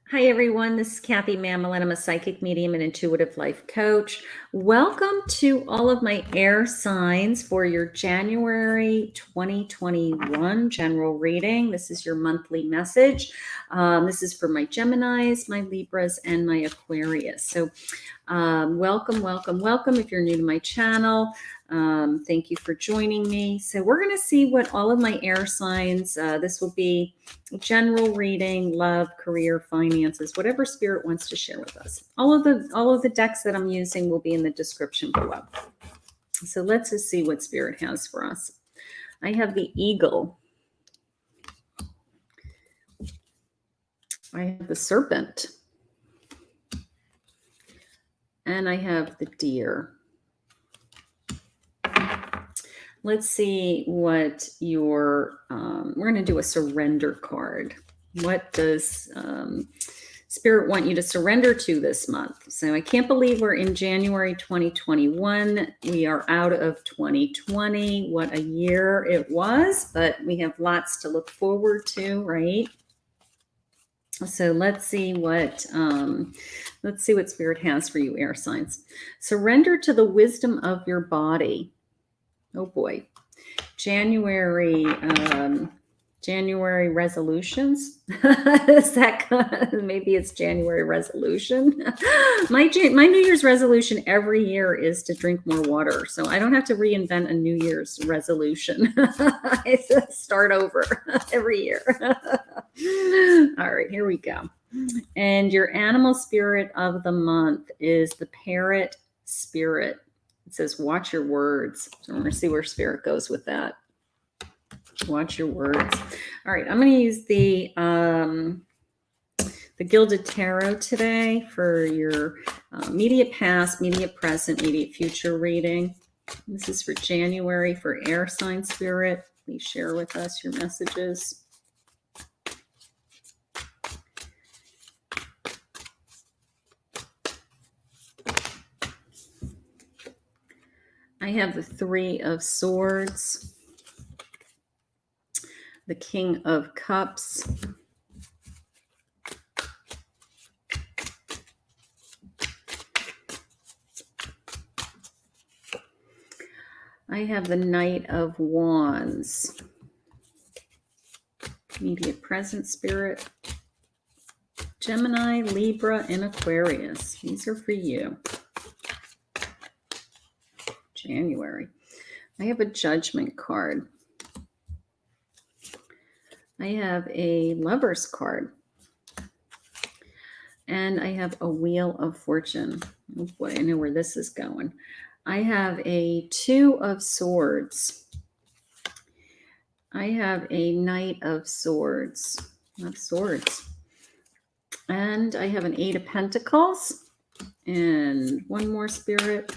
Hi, everyone. This is Kathy Mamolen. I'm a psychic medium and intuitive life coach. Welcome to all of my air signs for your January 2021 general reading. This is your monthly message. This is for my Geminis, my Libras, and my Aquarius. So welcome, welcome, welcome. If you're new to my channel, thank you for joining me. So we're going to see what all of my air signs, this will be general reading, love, career, finances, whatever spirit wants to share with us. All of the decks that I'm using will be in the description below. So let's just see what spirit has for us. I have the eagle. I have the serpent. And I have the deer. Let's see what your, we're going to do a surrender card. What does Spirit want you to surrender to this month? So I can't believe we're in January 2021. We are out of 2020. What a year it was, but we have lots to look forward to, right? So let's see what Spirit has for you, air signs. Surrender to the wisdom of your body. Oh boy. January resolutions. Is that maybe it's January resolution? My New Year's resolution every year is to drink more water, so I don't have to reinvent a New Year's resolution. I start over every year. All right, here we go. And your animal spirit of the month is the parrot spirit. It says, watch your words. So we're going to see where spirit goes with that. Watch your words. All right, I'm going to use the Gilded Tarot today for your immediate past, immediate present, immediate future reading. This is for January for air sign spirit. Please share with us your messages. I have the Three of Swords, the King of Cups, I have the Knight of Wands, immediate present spirit, Gemini, Libra, and Aquarius. These are for you. January. I have a Judgment card. I have a Lover's card. And I have a Wheel of Fortune. Oh boy, I know where this is going. I have a Two of Swords. I have a Knight of Swords. And I have an Eight of Pentacles. And one more spirit.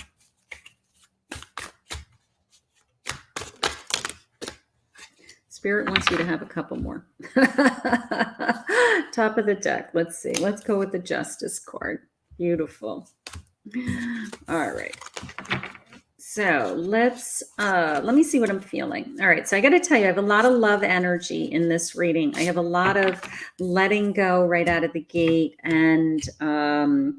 Spirit wants you to have a couple more. Top of the deck. Let's see. Let's go with the Justice card. Beautiful. All right. So let me see what I'm feeling. All right. So I got to tell you, I have a lot of love energy in this reading. I have a lot of letting go right out of the gate and a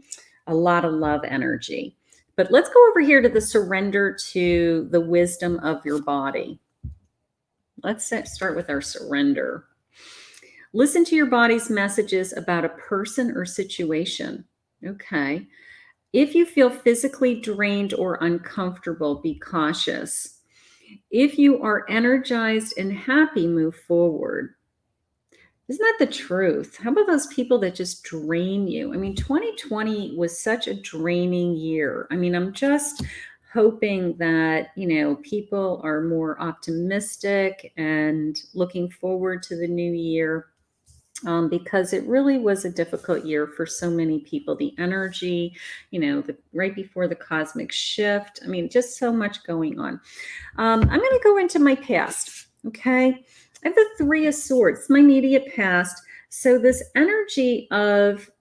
lot of love energy. But let's go over here to the surrender to the wisdom of your body. Let's start with our surrender. Listen to your body's messages about a person or situation. Okay. If you feel physically drained or uncomfortable, be cautious. If you are energized and happy, move forward. Isn't that the truth? How about those people that just drain you? I mean, 2020 was such a draining year. I mean, I'm just hoping that, people are more optimistic and looking forward to the new year, because it really was a difficult year for so many people. The energy, right before the cosmic shift. I mean, just so much going on. I'm going to go into my past. Okay. I have the Three of Swords, my immediate past. So this energy of,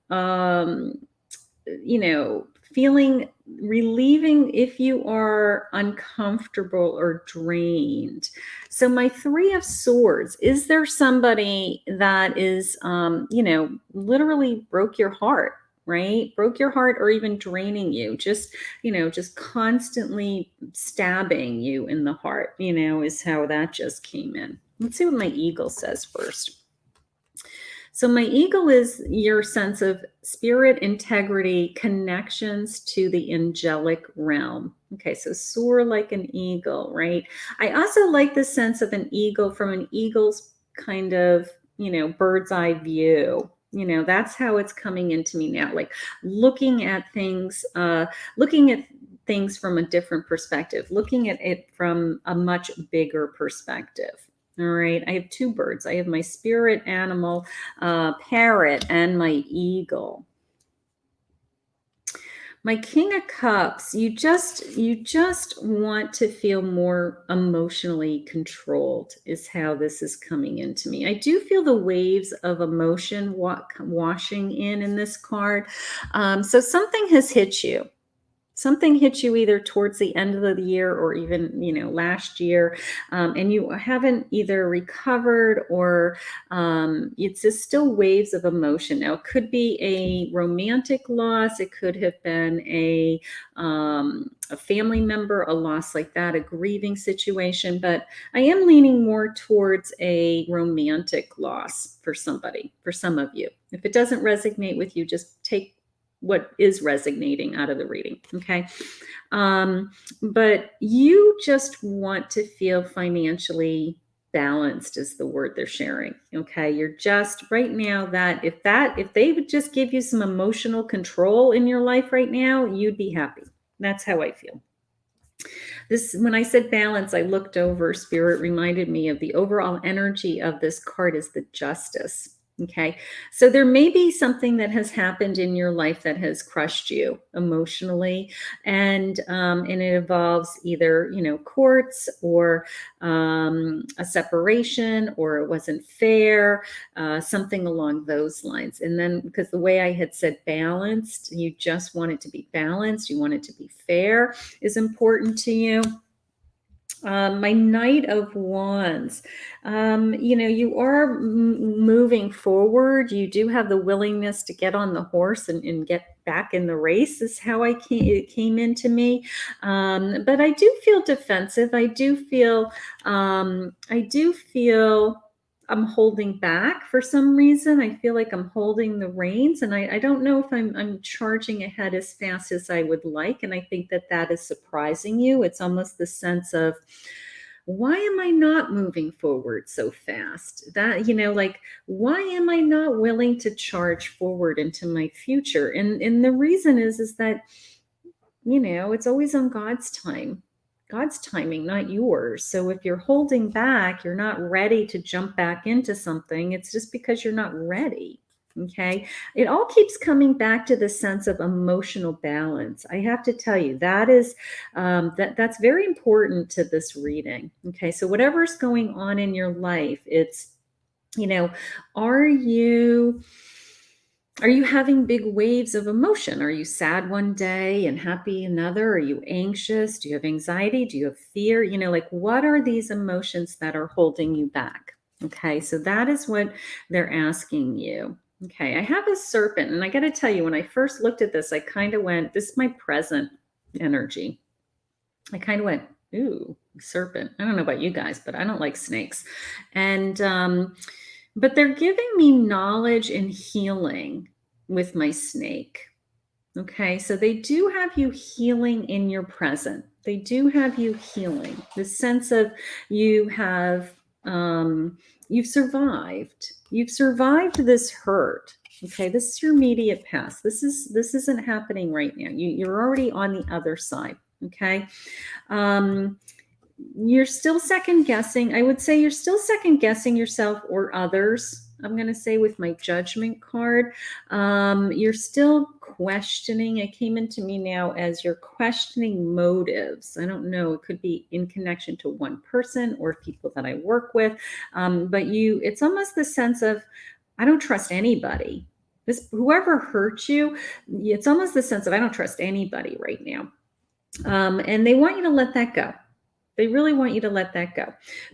feeling relieving if you are uncomfortable or drained. So my Three of Swords, is there somebody that is, literally broke your heart, right? Broke your heart or even draining you, just, just constantly stabbing you in the heart, is how that just came in. Let's see what my eagle says first. So my eagle is your sense of spirit, integrity, connections to the angelic realm. Okay, so soar like an eagle, right? I also like the sense of an eagle from an eagle's kind of, bird's eye view. That's how it's coming into me now, like looking at things from a different perspective, looking at it from a much bigger perspective. All right, I have two birds. I have my spirit animal, parrot, and my eagle. My King of Cups, you just want to feel more emotionally controlled is how this is coming into me. I do feel the waves of emotion washing in this card. So something has hit you. Something hit you either towards the end of the year or even, last year, and you haven't either recovered or it's just still waves of emotion. Now, it could be a romantic loss. It could have been a family member, a loss like that, a grieving situation. But I am leaning more towards a romantic loss for somebody, for some of you. If it doesn't resonate with you, just take what is resonating out of the reading. Okay. But you just want to feel financially balanced is the word they're sharing. Okay. You're just right now if they would just give you some emotional control in your life right now, you'd be happy. That's how I feel. When I said balance, I looked over, Spirit reminded me of the overall energy of this card is the Justice. Okay. So there may be something that has happened in your life that has crushed you emotionally. And it involves either, courts or a separation, or it wasn't fair, something along those lines. And then because the way I had said balanced, you just want it to be balanced. You want it to be fair is important to you. My Knight of Wands, you are moving forward. You do have the willingness to get on the horse and get back in the race is how it came into me. But I do feel defensive. I do feel I'm holding back for some reason. I feel like I'm holding the reins, and I don't know if I'm charging ahead as fast as I would like. And I think that is surprising you. It's almost the sense of, why am I not moving forward so fast? That, why am I not willing to charge forward into my future? And the reason is that, it's always on God's time. God's timing, not yours. So if you're holding back, you're not ready to jump back into something, it's just because you're not ready. Okay. It all keeps coming back to the sense of emotional balance. I have to tell you, that is, that's very important to this reading. Okay. So whatever's going on in your life, it's, are you having big waves of emotion? Are you sad one day and happy another? Are you anxious? Do you have anxiety? Do you have fear? What are these emotions that are holding you back? Okay, so that is what they're asking you. Okay, I have a serpent, and I got to tell you, when I first looked at this, I kind of went, this is my present energy. I kind of went, ooh, serpent. I don't know about you guys, but I don't like snakes. And, but they're giving me knowledge and healing with my snake. Okay, so they do have you healing in your present. They do have you healing. The sense of you have, you've survived. You've survived this hurt. Okay, this is your immediate past. This isn't happening right now. You're already on the other side. Okay. You're still second guessing. I would say you're still second guessing yourself or others. I'm going to say with my Judgment card, you're still questioning. It came into me now as you're questioning motives. I don't know. It could be in connection to one person or people that I work with. But it's almost the sense of, I don't trust anybody. Whoever hurt you, it's almost the sense of I don't trust anybody right now. And they want you to let that go. They really want you to let that go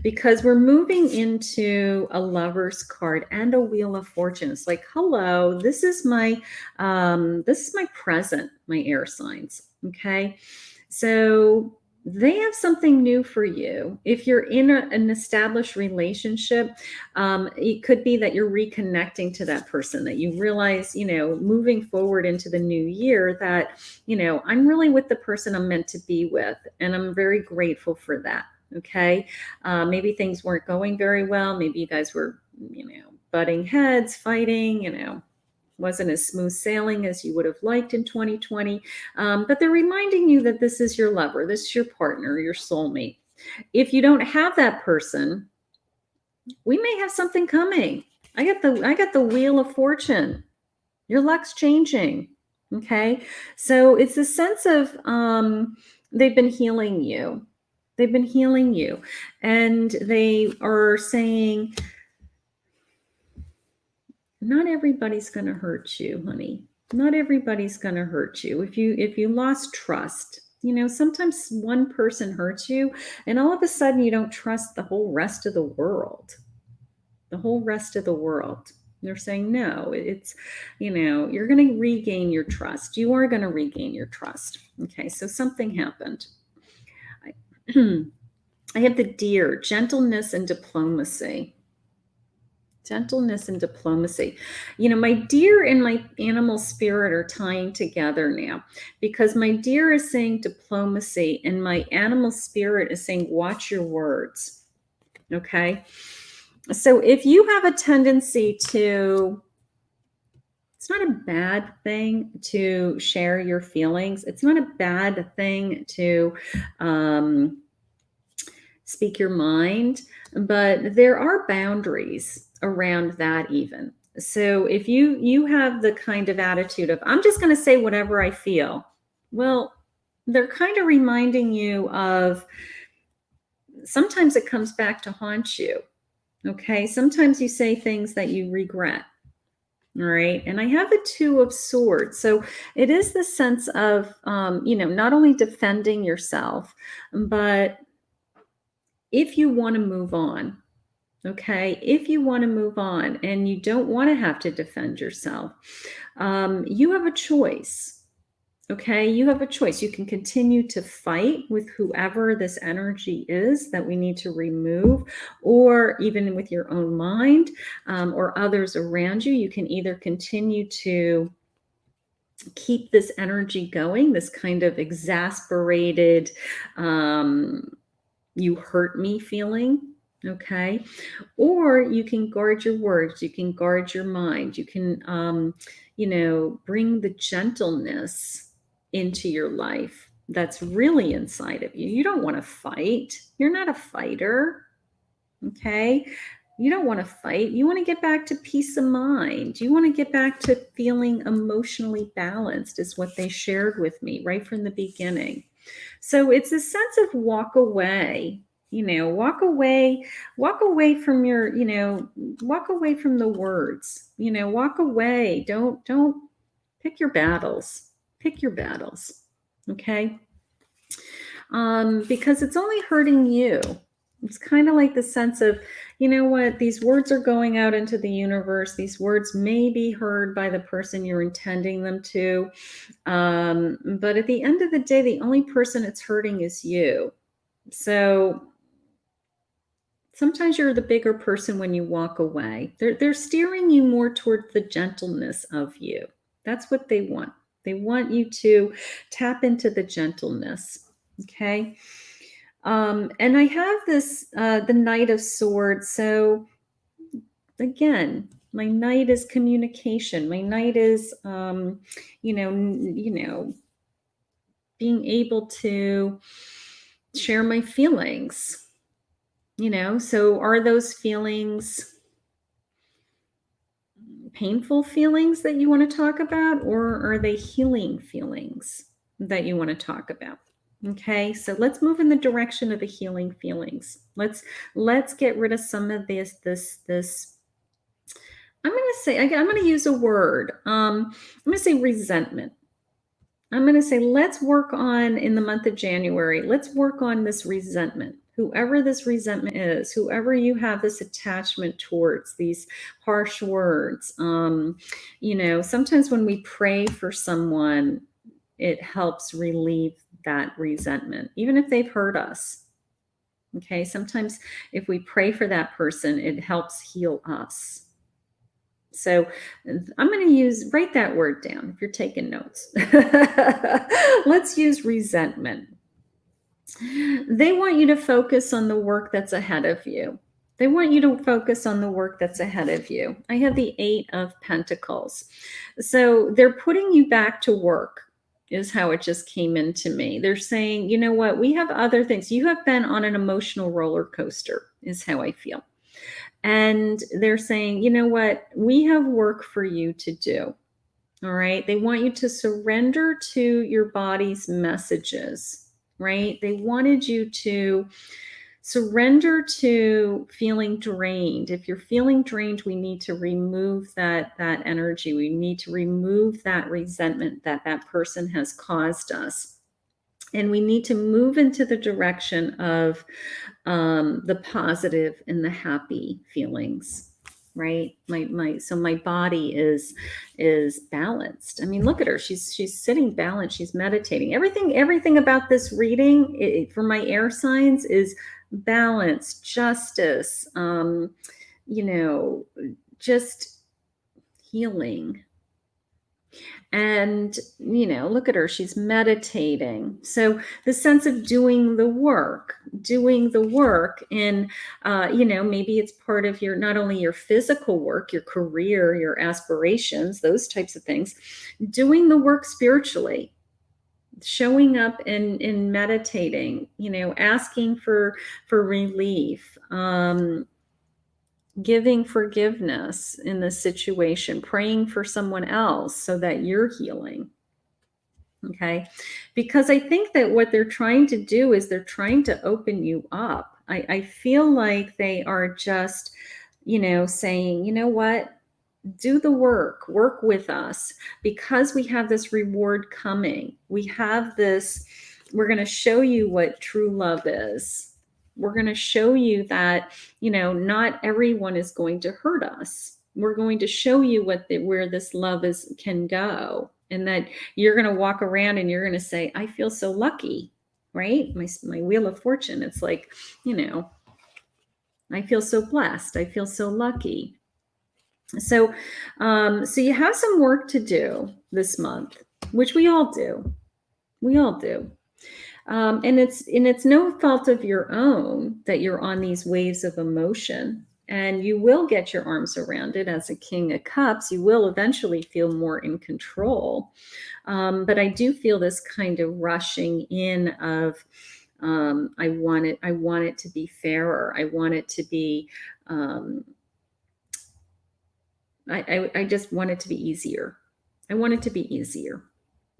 because we're moving into a Lover's card and a Wheel of Fortune. It's like, hello, this is my present, my air signs. Okay. So they have something new for you. If you're in an established relationship, it could be that you're reconnecting to that person, that you realize, moving forward into the new year that, I'm really with the person I'm meant to be with. And I'm very grateful for that. Okay. Maybe things weren't going very well. Maybe you guys were, butting heads, fighting, wasn't as smooth sailing as you would have liked in 2020. But they're reminding you that this is your lover, this is your partner, your soulmate. If you don't have that person, we may have something coming. I got the Wheel of Fortune. Your luck's changing. Okay. So it's a sense of they've been healing you. They've been healing you. And they are saying, not everybody's going to hurt you, honey. Not everybody's going to hurt you. If you lost trust, sometimes one person hurts you and all of a sudden you don't trust the whole rest of the world. The whole rest of the world. They're saying, no, it's, you're going to regain your trust. You are going to regain your trust. Okay, so something happened. I have the Deer, gentleness and diplomacy. Gentleness and diplomacy. My deer and my animal spirit are tying together now because my deer is saying diplomacy and my animal spirit is saying watch your words. Okay. So if you have a tendency to, it's not a bad thing to share your feelings. It's not a bad thing to speak your mind, but there are boundaries around that even. So if you have the kind of attitude of, I'm just going to say whatever I feel, well, they're kind of reminding you of, sometimes it comes back to haunt you. Okay. Sometimes you say things that you regret. All right. And I have the Two of Swords. So it is the sense of, not only defending yourself, but if you want to move on, okay, if you want to move on and you don't want to have to defend yourself, you have a choice. Okay, you have a choice. You can continue to fight with whoever this energy is that we need to remove, or even with your own mind or others around you. You can either continue to keep this energy going, this kind of exasperated, you hurt me feeling. Okay. Or you can guard your words. You can guard your mind. You can, bring the gentleness into your life that's really inside of you. You don't want to fight. You're not a fighter. Okay. You don't want to fight. You want to get back to peace of mind. You want to get back to feeling emotionally balanced, is what they shared with me right from the beginning. So it's a sense of walk away. Walk away from your, walk away from the words, walk away. Don't pick your battles. Pick your battles. Okay. Because it's only hurting you. It's kind of like the sense of, what, these words are going out into the universe. These words may be heard by the person you're intending them to. But at the end of the day, the only person it's hurting is you. So sometimes you're the bigger person when you walk away. They're steering you more toward the gentleness of you. That's what they want. They want you to tap into the gentleness. Okay. And I have this, the Knight of Swords. So again, my Knight is communication. My Knight is, being able to share my feelings. So are those feelings painful feelings that you want to talk about, or are they healing feelings that you want to talk about? Okay, so let's move in the direction of the healing feelings. Let's get rid of some of this I'm going to say, I'm going to use a word. I'm going to say resentment. I'm going to say, let's work on, in the month of January, let's work on this resentment. Whoever this resentment is, whoever you have this attachment towards, these harsh words. Sometimes when we pray for someone, it helps relieve that resentment, even if they've hurt us. Okay, sometimes if we pray for that person, it helps heal us. So I'm going to write that word down if you're taking notes. Let's use resentment. They want you to focus on the work that's ahead of you. They want you to focus on the work that's ahead of you. I have the 8 of Pentacles. So they're putting you back to work, is how it just came into me. They're saying, you know what, we have other things. You have been on an emotional roller coaster, is how I feel. And they're saying, you know what, we have work for you to do. All right. They want you to surrender to your body's messages, right? They wanted you to surrender to feeling drained. If you're feeling drained, we need to remove that energy. We need to remove that resentment that person has caused us. And we need to move into the direction of the positive and the happy feelings, right? So my body is balanced. I mean, look at her. She's sitting balanced. She's meditating. Everything about this reading for my air signs is balance, justice, just healing. And, look at her, she's meditating. So the sense of doing the work in, maybe it's part of not only your physical work, your career, your aspirations, those types of things, doing the work spiritually, showing up and meditating, asking for relief, giving forgiveness in this situation, praying for someone else so that you're healing. Okay. Because I think that what they're trying to do is they're trying to open you up. I feel like they are just, saying, you know what, do the work with us, because we have this reward coming. We have this, we're going to show you what true love is. We're going to show you that, not everyone is going to hurt us. We're going to show you where this love can go, and that you're going to walk around and you're going to say, I feel so lucky, right? My wheel of fortune. It's like, I feel so blessed. I feel so lucky. So you have some work to do this month, which we all do. We all do. And it's no fault of your own that you're on these waves of emotion, and you will get your arms around it as a King of Cups. You will eventually feel more in control. But I do feel this kind of rushing in of, I want it to be fairer. I want it to be, I just want it to be easier. I want it to be easier.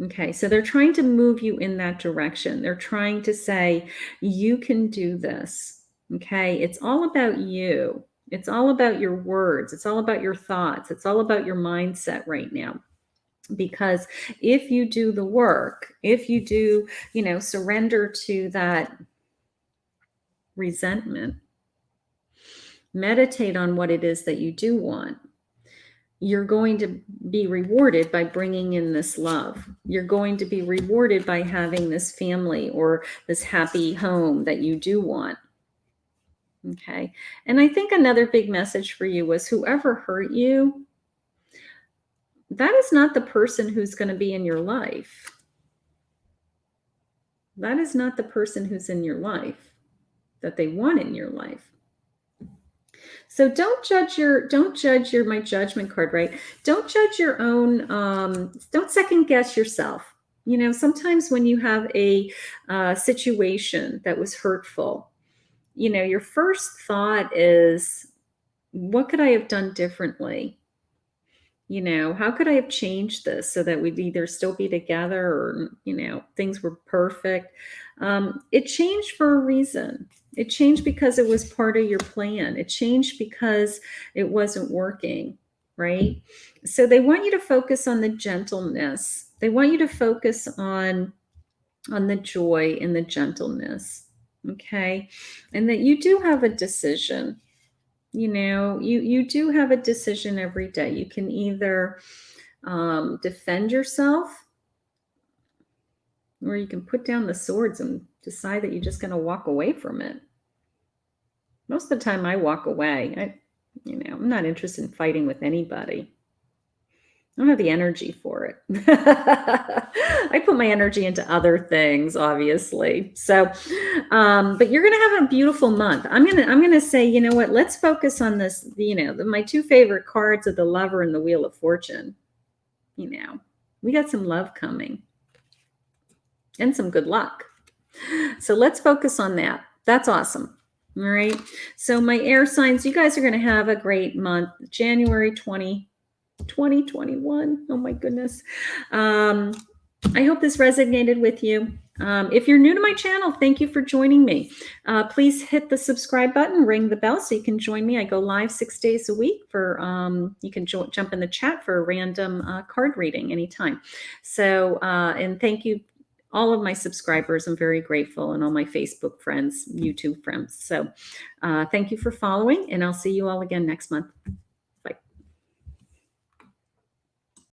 Okay, so they're trying to move you in that direction. They're trying to say, you can do this. Okay, it's all about you. It's all about your words. It's all about your thoughts. It's all about your mindset right now. Because if you do the work, if you do, surrender to that resentment, meditate on what it is that you do want, you're going to be rewarded by bringing in this love. You're going to be rewarded by having this family or this happy home that you do want. Okay. And I think another big message for you was, whoever hurt you, that is not the person who's going to be in your life. That is not the person who's in your life that they want in your life. So don't judge my judgment card, right? Don't judge your own, don't second guess yourself. Sometimes when you have a situation that was hurtful, your first thought is, what could I have done differently? How could I have changed this so that we'd either still be together or, things were perfect? It changed for a reason. It changed because it was part of your plan. It changed because it wasn't working. right? So they want you to focus on the gentleness. They want you to focus on the joy and the gentleness, okay? And that you do have a decision. You know, you do have a decision every day. You can either defend yourself, or you can put down the swords and decide that you're just going to walk away from it. Most of the time I walk away. I'm not interested in fighting with anybody. I don't have the energy for it. I put my energy into other things, obviously. So, but you're going to have a beautiful month. I'm going to say, you know what, let's focus on this. My two favorite cards are the Lover and the Wheel of Fortune. We got some love coming and some good luck. So let's focus on that. That's awesome. All right. So my air signs, you guys are going to have a great month. January 2021. Oh my goodness. I hope this resonated with you. If you're new to my channel, thank you for joining me. Please hit the subscribe button, ring the bell so you can join me. I go live 6 days a week for, you can jump in the chat for a random card reading anytime. So, and thank you, all of my subscribers. I'm very grateful, and all my Facebook friends, YouTube friends. So thank you for following, and I'll see you all again next month.